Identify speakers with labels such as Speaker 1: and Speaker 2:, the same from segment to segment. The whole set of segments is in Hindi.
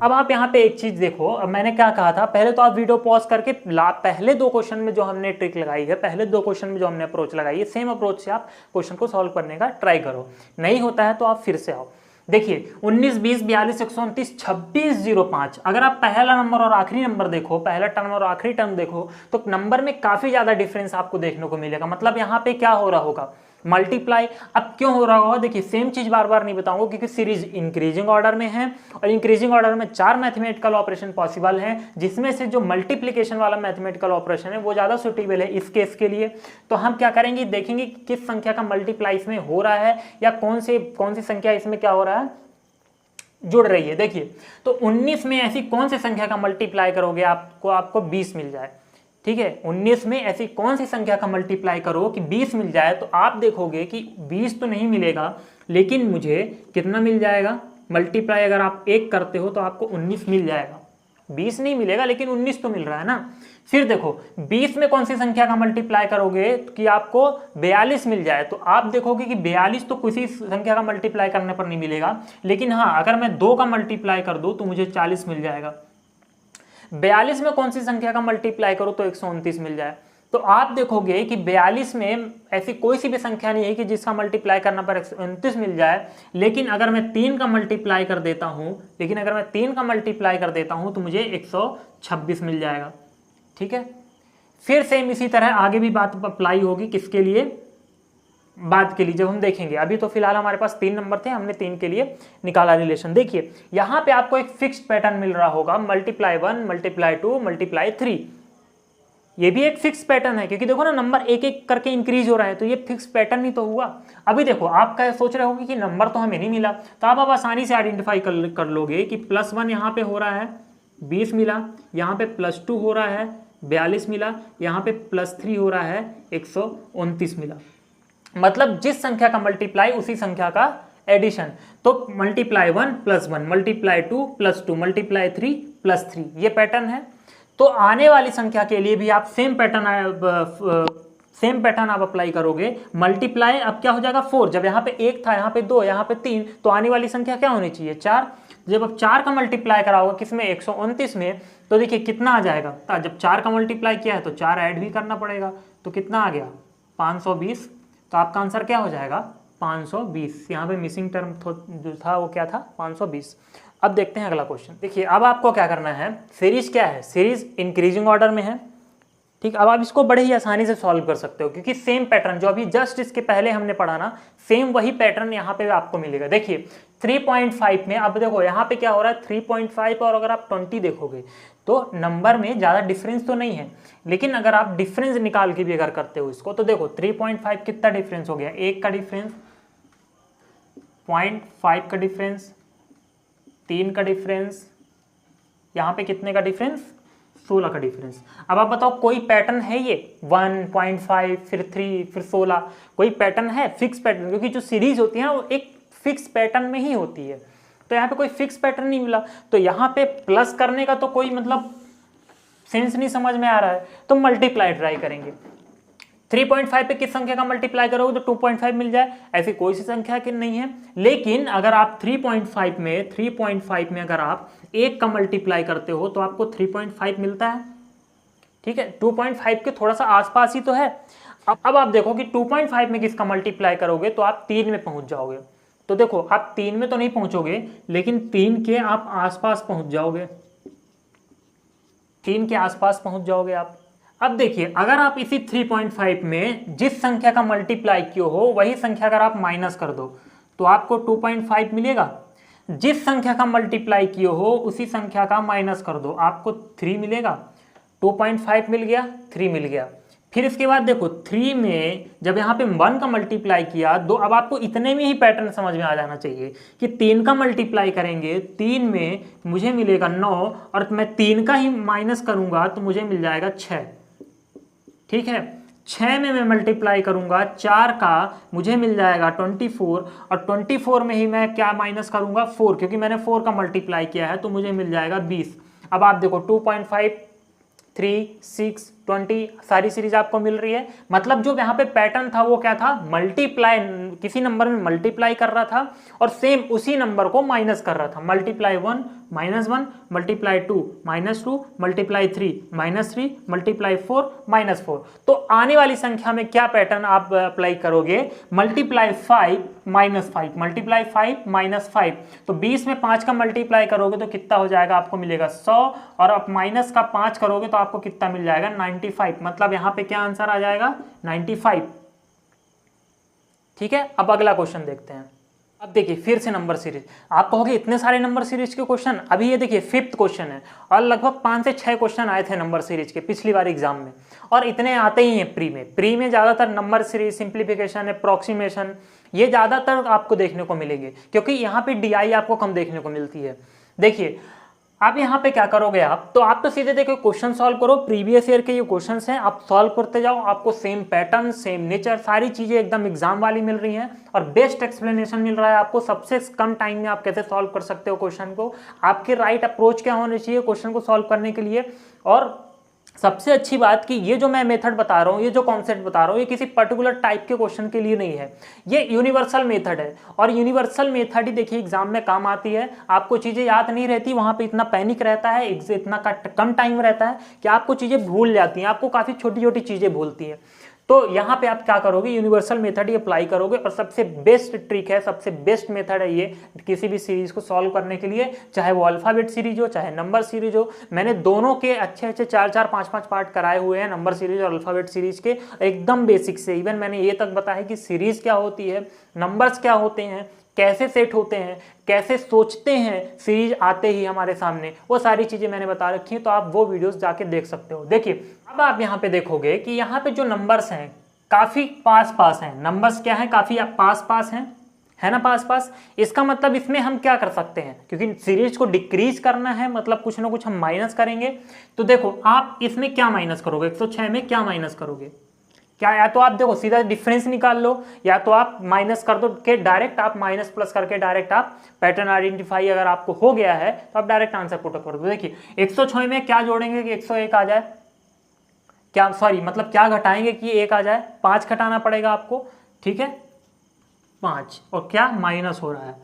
Speaker 1: अब आप यहाँ पे एक चीज देखो, अब मैंने क्या कहा था, पहले तो आप वीडियो पॉज करके पहले 2 क्वेश्चन में जो हमने ट्रिक लगाई है, पहले 2 क्वेश्चन में जो हमने अप्रोच लगाई है, सेम अप्रोच से आप क्वेश्चन को सॉल्व करने का ट्राई करो। नहीं होता है तो आप फिर से आओ। देखिए 19, 20, 42, 129, 26, 05, अगर आप पहला नंबर और आखिरी नंबर देखो, पहला टर्म और आखिरी टर्म देखो, तो नंबर में काफी ज्यादा डिफरेंस आपको देखने को मिलेगा। मतलब यहाँ पे क्या हो रहा होगा, मल्टीप्लाई। अब क्यों हो रहा होगा, देखिए सेम चीज बार बार नहीं बताऊंगा, क्योंकि सीरीज इंक्रीजिंग ऑर्डर में है और इंक्रीजिंग ऑर्डर में 4 मैथमेटिकल ऑपरेशन पॉसिबल है, जिसमें से जो मल्टीप्लिकेशन वाला मैथमेटिकल ऑपरेशन है वो ज्यादा सुटेबल है इस केस के लिए। तो हम क्या करेंगे, देखेंगे किस संख्या का मल्टीप्लाई इसमें हो रहा है या कौन सी संख्या इसमें क्या हो रहा है, जुड़ रही है। देखिए तो 19 में ऐसी कौन सी संख्या का मल्टीप्लाई करोगे आपको 20 मिल जाए। ठीक है, 19 में ऐसी कौन सी संख्या का मल्टीप्लाई करो कि 20 मिल जाए, तो आप देखोगे कि 20 तो नहीं मिलेगा, लेकिन मुझे कितना मिल जाएगा, मल्टीप्लाई अगर आप 1 करते हो तो आपको 19 मिल जाएगा। 20 नहीं मिलेगा लेकिन 19 तो मिल रहा है ना। फिर देखो 20 में कौन सी संख्या का मल्टीप्लाई करोगे कि आपको 42 मिल जाए, तो आप देखोगे कि 42 तो किसी संख्या का मल्टीप्लाई करने पर नहीं मिलेगा, लेकिन हाँ अगर मैं 2 का मल्टीप्लाई कर दूं तो मुझे 40 मिल जाएगा। 42 में कौन सी संख्या का मल्टीप्लाई करो तो 129 मिल जाए। तो आप देखोगे कि 42 में ऐसी कोई सी भी संख्या नहीं है कि जिसका मल्टीप्लाई करना पर 129 मिल जाए, लेकिन अगर मैं 3 का मल्टीप्लाई कर देता हूं तो मुझे 126 मिल जाएगा। ठीक है, फिर सेम इसी तरह आगे भी बात अप्लाई होगी, किसके लिए, बाद के लिए जब हम देखेंगे। अभी तो फिलहाल हमारे पास 3 नंबर थे, हमने 3 के लिए निकाला रिलेशन। देखिए यहां पे आपको एक फिक्स्ड पैटर्न मिल रहा होगा, मल्टीप्लाई 1, मल्टीप्लाई 2, मल्टीप्लाई 3। ये भी एक फिक्स पैटर्न है, क्योंकि देखो ना नंबर एक एक करके इंक्रीज हो रहा है, तो ये फिक्स पैटर्न ही तो हुआ। अभी देखो आप क्या सोच रहे होंगे कि नंबर तो हमें नहीं मिला, तो आप आसानी से आइडेंटिफाई कर लोगे कि +1 यहाँ पे हो रहा है 20 मिला, यहाँ पे +2 हो रहा है 42 मिला, यहाँ पे +3 हो रहा है 129 मिला। मतलब जिस संख्या का मल्टीप्लाई उसी संख्या का एडिशन। तो मल्टीप्लाई 1 + 1, मल्टीप्लाई 2 + 2, मल्टीप्लाई 3 + 3, ये पैटर्न है। तो आने वाली संख्या के लिए भी आप सेम पैटर्न आप अप्लाई करोगे। मल्टीप्लाई अब क्या हो जाएगा 4, जब यहाँ पे 1 था, यहाँ पे 2, यहाँ पे 3, तो आने वाली संख्या क्या होनी चाहिए 4। जब अब 4 का मल्टीप्लाई कराओगे किसमें, 129 में, तो देखिए कितना आ जाएगा, जब 4 का मल्टीप्लाई किया है तो 4 ऐड भी करना पड़ेगा, तो कितना आ गया 520। तो आपका आंसर क्या हो जाएगा 520। यहाँ पे मिसिंग टर्म जो था वो क्या था 520। अब देखते हैं अगला क्वेश्चन। देखिए अब आपको क्या करना है, सीरीज क्या है, सीरीज इंक्रीजिंग ऑर्डर में है। ठीक, अब आप इसको बड़े ही आसानी से सॉल्व कर सकते हो, क्योंकि सेम पैटर्न जो अभी जस्ट इसके पहले हमने पढ़ा ना, सेम वही पैटर्न यहाँ पे आपको मिलेगा। देखिए 3.5 में, अब देखो यहाँ पे क्या हो रहा है 3.5, और अगर आप 20 देखोगे तो नंबर में ज़्यादा डिफरेंस तो नहीं है, लेकिन अगर आप डिफरेंस निकाल के भी अगर करते हो इसको, तो देखो 3.5 कितना डिफरेंस हो गया, 1 का डिफरेंस, 0.5 का डिफरेंस, 3 का डिफरेंस, यहाँ पे कितने का डिफरेंस 16 का डिफरेंस। अब आप बताओ कोई पैटर्न है ये 1.5 फिर 3 फिर 16, कोई पैटर्न है फिक्स पैटर्न, क्योंकि जो सीरीज होती है वो एक फिक्स पैटर्न में ही होती है। तो यहाँ पे कोई फिक्स पैटर्न नहीं मिला, तो यहाँ पे प्लस करने का तो कोई मतलब सेंस नहीं समझ में आ रहा है, तो मल्टीप्लाई ट्राई करेंगे। 3.5 पे किस संख्या का मल्टीप्लाई करोगे तो 2.5 मिल जाए, ऐसी कोई सी संख्या की नहीं है। लेकिन अगर आप 3.5 में अगर आप 1 का मल्टीप्लाई करते हो तो आपको 3.5 मिलता है। ठीक है, 2.5 के थोड़ा सा आसपास ही तो है। अब आप देखो कि 2.5 में किसका मल्टीप्लाई करोगे तो आप 3 में पहुंच जाओगे। तो देखो आप 3 में तो नहीं पहुंचोगे, लेकिन 3 के आप आसपास पहुंच जाओगे, 3 के आसपास पहुंच जाओगे आप। अब देखिए अगर आप इसी 3.5 में जिस संख्या का मल्टीप्लाई किए हो वही संख्या अगर आप माइनस कर दो तो आपको 2.5 मिलेगा। जिस संख्या का मल्टीप्लाई किए हो उसी संख्या का माइनस कर दो, आपको 3 मिलेगा। 2.5 मिल गया, 3 मिल गया। फिर इसके बाद देखो 3 में जब यहाँ पे 1 का मल्टीप्लाई किया, दो, अब आपको इतने में ही पैटर्न समझ में आ जाना चाहिए कि 3 का मल्टीप्लाई करेंगे, 3 में मुझे मिलेगा 9, और मैं 3 का ही माइनस करूंगा तो मुझे मिल जाएगा 6। ठीक है, 6 में मैं मल्टीप्लाई करूंगा 4 का, मुझे मिल जाएगा 24, और 24 में ही मैं क्या माइनस करूंगा 4, क्योंकि मैंने 4 का मल्टीप्लाई किया है तो मुझे मिल जाएगा 20। अब आप देखो 2.5, 3, 6, 20 सारी सीरीज आपको मिल रही है। मतलब जो यहाँ पे पैटर्न था वो क्या था, मल्टीप्लाई, किसी नंबर में मल्टीप्लाई कर रहा था और सेम उसी नंबर को माइनस कर रहा था। Multiply 1 -1, multiply 2 -2, multiply 3 -3, multiply 4 -4। तो आने वाली संख्या में क्या पैटर्न आप अप्लाई करोगे, मल्टीप्लाई 5 -5, मल्टीप्लाई 5 -5। तो 20 में 5 का मल्टीप्लाई करोगे तो कितना हो जाएगा, आपको मिलेगा 100, और आप माइनस का 5 करोगे तो आपको कितना मिल जाएगा, 95। मतलब यहां पे क्या आंसर आ जाएगा, 95। ठीक है, अब अगला क्वेश्चन देखते हैं। अब देखिए फिर से नंबर सीरीज, आप कहोगे इतने सारे नंबर सीरीज के क्वेश्चन, अभी ये देखिए 5th क्वेश्चन है और लगभग 5 से 6 क्वेश्चन आए थे नंबर सीरीज के पिछली बार एग्जाम में, और इतने आते ही हैं प्री में ज्यादातर नंबर सीरीज, सिंप्लीफिकेशन, अप्रोक्सीमेशन, ये ज्यादातर आपको देखने को मिलेंगे, क्योंकि यहाँ पे DI आपको कम देखने को मिलती है। देखिए आप यहाँ पे क्या करोगे, आप तो सीधे देखो क्वेश्चन सॉल्व करो, प्रीवियस ईयर के ये क्वेश्चंस हैं, आप सॉल्व करते जाओ, आपको सेम पैटर्न, सेम नेचर, सारी चीजें एकदम एग्जाम वाली मिल रही हैं और बेस्ट एक्सप्लेनेशन मिल रहा है आपको। सबसे कम टाइम में आप कैसे सॉल्व कर सकते हो क्वेश्चन को, आपके राइट अप्रोच क्या होनी चाहिए क्वेश्चन को सॉल्व करने के लिए। और सबसे अच्छी बात कि ये जो मैं मेथड बता रहा हूँ, ये जो कॉन्सेप्ट बता रहा हूँ, ये किसी पर्टिकुलर टाइप के क्वेश्चन के लिए नहीं है, ये यूनिवर्सल मेथड है। और यूनिवर्सल मेथड ही देखिए एग्जाम में काम आती है। आपको चीज़ें याद नहीं रहती, वहाँ पे इतना पैनिक रहता है, इतना कम टाइम रहता है कि आपको चीज़ें भूल जाती हैं, आपको काफ़ी छोटी छोटी चीज़ें भूलती हैं। तो यहाँ पे आप क्या करोगे, यूनिवर्सल मेथड ही अप्लाई करोगे, और सबसे बेस्ट ट्रिक है, सबसे बेस्ट मेथड है ये किसी भी सीरीज को सॉल्व करने के लिए, चाहे वो अल्फाबेट सीरीज हो चाहे नंबर सीरीज हो। मैंने दोनों के अच्छे 4-4, 5-5 पार्ट कराए हुए हैं, नंबर सीरीज और अल्फाबेट सीरीज के, एकदम बेसिक से। इवन मैंने ये तक बताया कि सीरीज क्या होती है, नंबर्स क्या होते हैं, कैसे सेट होते हैं, कैसे सोचते हैं सीरीज आते ही हमारे सामने, वो सारी चीजें मैंने बता रखी हैं। तो आप वो वीडियोस जाके देख सकते हो। देखिए अब आप यहाँ पे देखोगे कि यहाँ पे जो नंबर्स हैं काफी पास हैं, नंबर्स क्या है, काफी पास हैं, है ना, पास। इसका मतलब इसमें हम क्या कर सकते हैं, क्योंकि सीरीज को डिक्रीज करना है, मतलब कुछ ना कुछ हम माइनस करेंगे। तो देखो आप इसमें क्या माइनस करोगे, 106 में क्या माइनस करोगे, क्या, या तो आप देखो सीधा डिफरेंस निकाल लो, या तो आप माइनस कर दो के डायरेक्ट, आप माइनस प्लस करके डायरेक्ट आप पैटर्न आइडेंटिफाई अगर आपको हो गया है तो आप डायरेक्ट आंसर पुट कर दो। देखिए 106 में क्या जोड़ेंगे कि 101 आ जाए, क्या सॉरी मतलब क्या घटाएंगे कि 1 आ जाए, 5 घटाना पड़ेगा आपको, ठीक है 5, और क्या माइनस हो रहा है,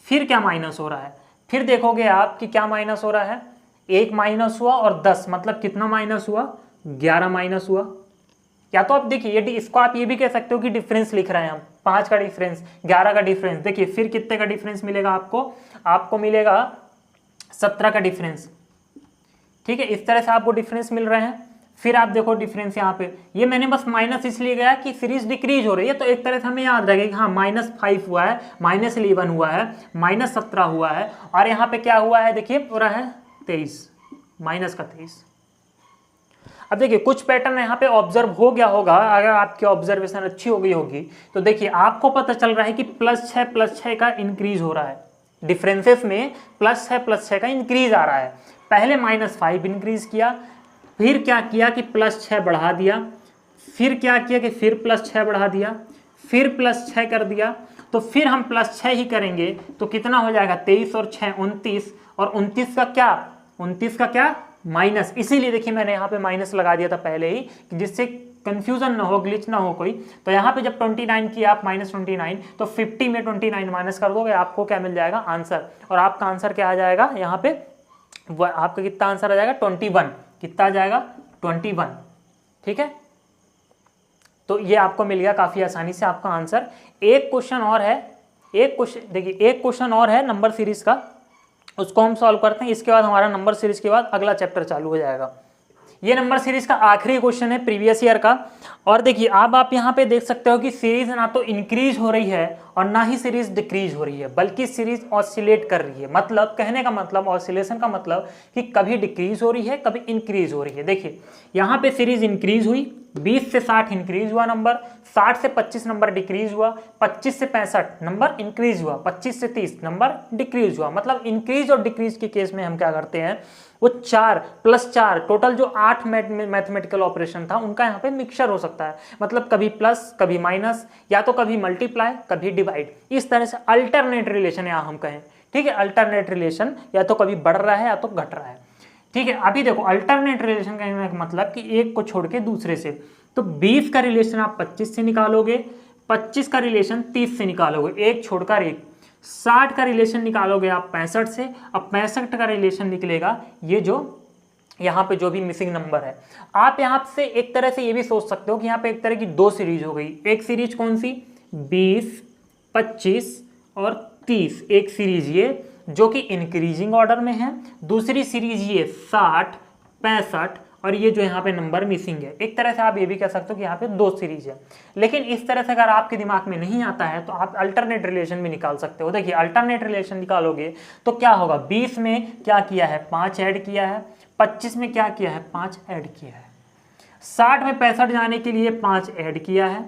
Speaker 1: फिर क्या माइनस हो रहा है, फिर देखोगे आप कि क्या माइनस हो रहा है, 1 माइनस हुआ और 10, मतलब कितना माइनस हुआ, 11 माइनस हुआ। या तो आप देखिए इसको आप ये भी कह सकते हो कि डिफरेंस लिख रहे हैं हम, 5 का डिफरेंस, 11 का डिफरेंस। देखिए फिर कितने का डिफरेंस मिलेगा आपको मिलेगा 17 का डिफरेंस, ठीक है, इस तरह से आपको डिफरेंस मिल रहे हैं। फिर आप देखो डिफरेंस यहाँ पे, ये मैंने बस माइनस इसलिए गया कि सीरीज डिक्रीज हो रही है, तो एक तरह से हमें याद रहेगा कि हाँ -5 हुआ है, -11 हुआ है, -17 हुआ है, और यहाँ पे क्या हुआ है, देखिए हो रहा है 23, माइनस का 23। अब देखिए कुछ पैटर्न यहाँ पे ऑब्जर्व हो गया होगा, अगर आपकी ऑब्जर्वेशन अच्छी हो गई होगी तो देखिए आपको पता चल रहा है कि +6 का इंक्रीज हो रहा है, डिफरेंसेस में +6 का इंक्रीज आ रहा है। पहले -5 इंक्रीज किया, फिर क्या किया कि +6 बढ़ा दिया, फिर क्या किया कि फिर +6 बढ़ा दिया, फिर +6 कर दिया, तो फिर हम +6 ही करेंगे तो कितना हो जाएगा, 23 और 6 29, और 29 का क्या माइनस। इसीलिए देखिए मैंने यहाँ पे माइनस लगा दिया था पहले ही, जिससे कंफ्यूजन ना हो, ग्लिच ना हो कोई। तो यहाँ पे जब 29 किया आप -29, तो 50 में 29 माइनस कर दोगे, आपको क्या मिल जाएगा, आंसर। और आपका आंसर क्या आ जाएगा, यहाँ पे आपका कितना आंसर आ जाएगा, 21। कितना आ जाएगा, 21, ठीक है। तो ये आपको मिल गया काफी आसानी से आपका आंसर। एक क्वेश्चन और है, एक क्वेश्चन और है नंबर सीरीज का, उसको हम सॉल्व करते हैं। इसके बाद हमारा नंबर सीरीज के बाद अगला चैप्टर चालू हो जाएगा। ये नंबर सीरीज का आखिरी क्वेश्चन है प्रीवियस ईयर का। और देखिए अब आप यहाँ पे देख सकते हो कि सीरीज ना तो इंक्रीज हो रही है और ना ही सीरीज डिक्रीज हो रही है, बल्कि सीरीज ऑसिलेट कर रही है। मतलब कहने का मतलब, ऑसिलेशन का मतलब कि कभी डिक्रीज हो रही है कभी इंक्रीज हो रही है। देखिए यहाँ पे सीरीज इंक्रीज हुई, 20 से 60 इंक्रीज हुआ नंबर, 60 से 25 नंबर डिक्रीज हुआ, 25 से 65 नंबर इंक्रीज हुआ, 25 से 30 नंबर डिक्रीज हुआ। मतलब इंक्रीज और डिक्रीज के केस में हम क्या करते हैं, वो 4 + 4 टोटल जो 8 मैथमेटिकल ऑपरेशन था उनका यहाँ पे मिक्सचर हो सकता है। मतलब कभी प्लस कभी माइनस, या तो कभी मल्टीप्लाई कभी डिवाइड, इस तरह से अल्टरनेट रिलेशन यहाँ हम कहें, ठीक है, अल्टरनेट रिलेशन, या तो कभी बढ़ रहा है या तो घट रहा है। ठीक है। अभी देखो अल्टरनेट रिलेशन का मतलब कि एक को छोड़ के दूसरे से, तो 20 का रिलेशन आप 25 से निकालोगे, 25 का रिलेशन 30 से निकालोगे, एक छोड़कर एक। 60 का रिलेशन निकालोगे आप 65 से, अब 65 का रिलेशन निकलेगा ये जो यहाँ पे जो भी मिसिंग नंबर है। आप यहाँ से एक तरह से ये भी सोच सकते हो कि यहाँ पे एक तरह की दो सीरीज हो गई। एक सीरीज कौन सी, 20, 25 और 30, एक सीरीज ये जो कि इंक्रीजिंग ऑर्डर में है। दूसरी सीरीज ये 60, 65 और ये जो यहाँ पे नंबर मिसिंग है। एक तरह से आप ये भी कह सकते हो कि यहाँ पे दो सीरीज है। लेकिन इस तरह से अगर आपके दिमाग में नहीं आता है तो आप अल्टरनेट रिलेशन भी निकाल सकते हो। देखिए अल्टरनेट रिलेशन निकालोगे तो क्या होगा, 20 में क्या किया है, 5 ऐड किया है, 25 में क्या किया है, 5 ऐड किया है, 60 में 65 जाने के लिए 5 ऐड किया है।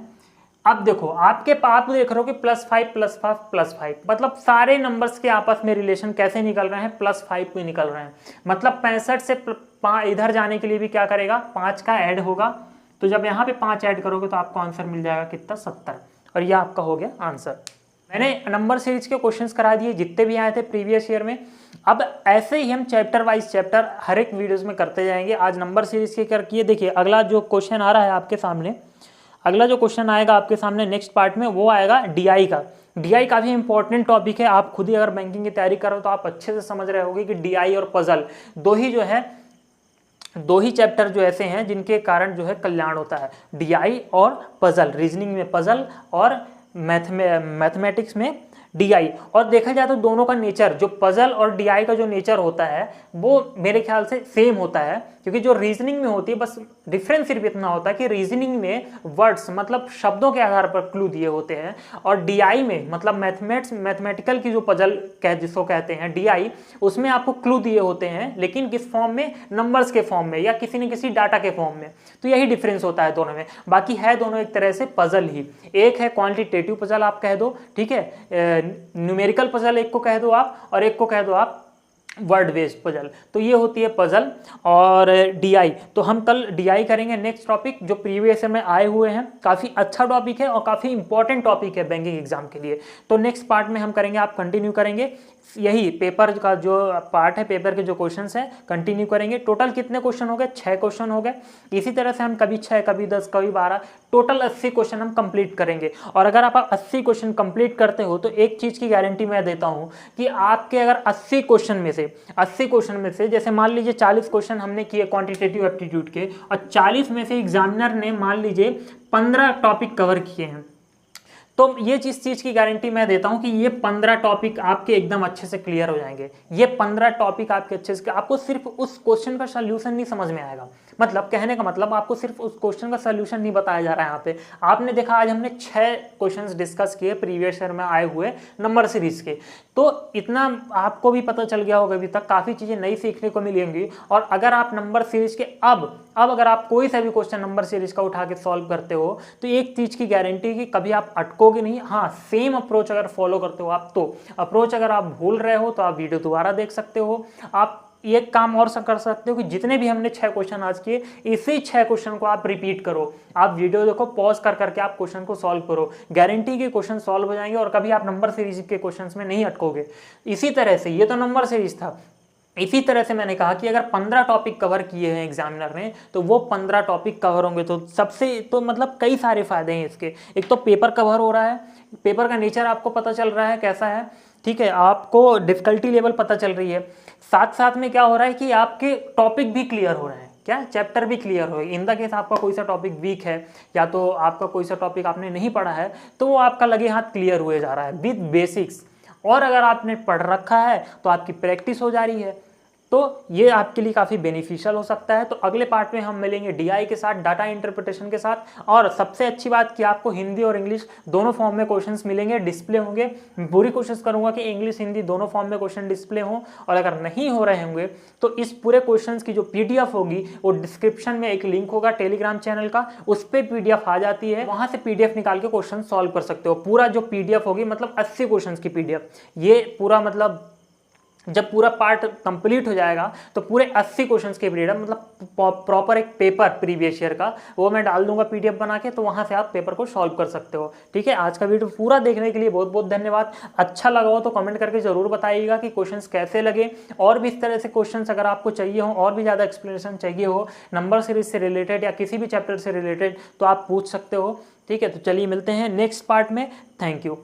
Speaker 1: अब देखो आपके आप देख रहे हो कि +5 +5 +5, मतलब सारे नंबर्स के आपस में रिलेशन कैसे निकल रहे हैं, +5 पे निकल रहे हैं। मतलब 65 से इधर जाने के लिए भी क्या करेगा, 5 का ऐड होगा। तो जब यहाँ पे 5 ऐड करोगे तो आपको आंसर मिल जाएगा कितना, 70, और यह आपका हो गया आंसर। मैंने नंबर सीरीज के क्वेश्चंस करा दिए जितने भी आए थे प्रीवियस ईयर में। अब ऐसे ही हम चैप्टर वाइज चैप्टर हर एक वीडियोस में करते जाएंगे। आज नंबर सीरीज के कर किए। देखिए अगला जो क्वेश्चन आ रहा है आपके सामने, अगला जो क्वेश्चन आएगा आपके सामने नेक्स्ट पार्ट में, वो आएगा डीआई का। डीआई काफ़ी इंपॉर्टेंट टॉपिक है। आप खुद ही अगर बैंकिंग की तैयारी करो तो आप अच्छे से समझ रहे होगे कि डीआई और पजल दो ही चैप्टर जो ऐसे हैं जिनके कारण जो है कल्याण होता है। डीआई और पजल, रीजनिंग में पजल और मैथमेटिक्स में डीआई। और देखा जाए तो दोनों का नेचर, जो पजल और डीआई का जो नेचर होता है वो मेरे ख्याल से सेम होता है, क्योंकि जो रीजनिंग में होती है बस डिफरेंस सिर्फ इतना होता है कि रीजनिंग में वर्ड्स मतलब शब्दों के आधार पर क्लू दिए होते हैं, और डीआई में मतलब मैथमेटिकल की जो पजल जिसको कहते हैं डीआई, उसमें आपको क्लू दिए होते हैं, लेकिन किस फॉर्म में, नंबर्स के फॉर्म में या किसी न किसी डाटा के फॉर्म में। तो यही डिफरेंस होता है दोनों में। बाकी है दोनों एक तरह से पजल ही। एक है क्वांटिटेटिव पजल आप कह दो, ठीक है, न्यूमेरिकल पजल एक को कह दो आप, और एक को कह दो आप वर्ड बेस्ड पजल। तो ये होती है पजल और डीआई। तो हम कल डीआई करेंगे। नेक्स्ट टॉपिक जो प्रीवियस में आए हुए हैं, काफ़ी अच्छा टॉपिक है और काफ़ी इंपॉर्टेंट टॉपिक है बैंकिंग एग्जाम के लिए। तो नेक्स्ट पार्ट में हम करेंगे, आप कंटिन्यू करेंगे यही पेपर का जो पार्ट है, पेपर के जो क्वेश्चंस हैं कंटिन्यू करेंगे। टोटल कितने क्वेश्चन हो गए, 6 क्वेश्चन हो गए। इसी तरह से हम कभी 6, कभी 10, कभी 12, टोटल 80 क्वेश्चन हम कंप्लीट करेंगे। और अगर आप 80 क्वेश्चन कंप्लीट करते हो तो एक चीज़ की गारंटी मैं देता हूँ कि आपके अगर 80 क्वेश्चन में से जैसे मान लीजिए 40 क्वेश्चन हमने किए क्वांटिटेटिव एप्टीट्यूड के, और 40 में से एग्जामिनर ने मान लीजिए 15 टॉपिक कवर किए हैं, तो ये चीज़ की गारंटी मैं देता हूं कि ये 15 टॉपिक आपके एकदम अच्छे से क्लियर हो जाएंगे। ये 15 टॉपिक आपके अच्छे से, आपको सिर्फ उस क्वेश्चन का सोल्यूशन नहीं समझ में आएगा। मतलब कहने का मतलब आपको सिर्फ उस क्वेश्चन का सोल्यूशन नहीं बताया जा रहा है। यहाँ पे आपने देखा आज हमने 6 क्वेश्चंस डिस्कस किए प्रीवियस ईयर में आए हुए नंबर सीरीज के, तो इतना आपको भी पता चल गया होगा अभी तक, काफ़ी चीज़ें नई सीखने को मिली होंगी। और अगर आप नंबर सीरीज के अब अगर आप कोई सा भी क्वेश्चन नंबर सीरीज का उठा के सॉल्व करते हो तो एक चीज़ की गारंटी कि कभी आप अटकोगे नहीं। हाँ, सेम अप्रोच अगर फॉलो करते हो आप, तो अप्रोच अगर आप भूल रहे हो तो आप वीडियो दोबारा देख सकते हो। आप एक काम और कर सकते हो कि जितने भी हमने 6 क्वेश्चन आज किए, इसी 6 क्वेश्चन को आप रिपीट करो। आप वीडियो देखो, पॉज कर करके आप क्वेश्चन को सॉल्व करो, गारंटी के क्वेश्चन सॉल्व हो जाएंगे और कभी आप नंबर सीरीज के क्वेश्चंस में नहीं अटकोगे। इसी तरह से ये तो नंबर सीरीज था। इसी तरह से मैंने कहा कि अगर 15 टॉपिक कवर किए हैं एग्जामिनर ने, तो वो 15 टॉपिक कवर होंगे तो सबसे तो मतलब कई सारे फायदे हैं इसके। एक तो पेपर कवर हो रहा है, पेपर का नेचर आपको पता चल रहा है कैसा है, ठीक है, आपको डिफिकल्टी लेवल पता चल रही है। साथ साथ में क्या हो रहा है कि आपके टॉपिक भी क्लियर हो रहे हैं, क्या चैप्टर भी क्लियर हो। इन द केस आपका कोई सा टॉपिक वीक है या तो आपका कोई सा टॉपिक आपने नहीं पढ़ा है, तो वो आपका लगे हाथ क्लियर हुए जा रहा है विद बेसिक्स। और अगर आपने पढ़ रखा है तो आपकी प्रैक्टिस हो जा रही है, तो ये आपके लिए काफ़ी बेनिफिशियल हो सकता है। तो अगले पार्ट में हम मिलेंगे डीआई के साथ, डाटा इंटरप्रिटेशन के साथ। और सबसे अच्छी बात कि आपको हिंदी और इंग्लिश दोनों फॉर्म में क्वेश्चंस मिलेंगे, डिस्प्ले होंगे। पूरी कोशिश करूंगा कि इंग्लिश हिंदी दोनों फॉर्म में क्वेश्चन डिस्प्ले हों। और अगर नहीं हो रहे होंगे तो इस पूरे क्वेश्चंस की जो पीडीएफ होगी वो डिस्क्रिप्शन में एक लिंक होगा टेलीग्राम चैनल का, उस पर पीडीएफ आ जाती है, वहां से पीडीएफ निकाल के क्वेश्चन सॉल्व कर सकते हो। पूरा जो पीडीएफ होगी मतलब 80 क्वेश्चन की पीडीएफ, ये पूरा मतलब जब पूरा पार्ट कंप्लीट हो जाएगा तो पूरे 80 क्वेश्चंस के पीरियड मतलब प्रॉपर एक पेपर प्रीवियस ईयर का वो मैं डाल दूंगा पीडीएफ बना के, तो वहां से आप पेपर को सॉल्व कर सकते हो। ठीक है, आज का वीडियो पूरा देखने के लिए बहुत बहुत धन्यवाद। अच्छा लगा हो तो कमेंट करके जरूर बताइएगा कि क्वेश्चंस कैसे लगे, और भी इस तरह से क्वेश्चंस अगर आपको चाहिए हो और भी ज़्यादा एक्सप्लेनेशन चाहिए हो नंबर सीरीज से रिलेटेड या किसी भी चैप्टर से रिलेटेड तो आप पूछ सकते हो। ठीक है, तो चलिए मिलते हैं नेक्स्ट पार्ट में। Thank you.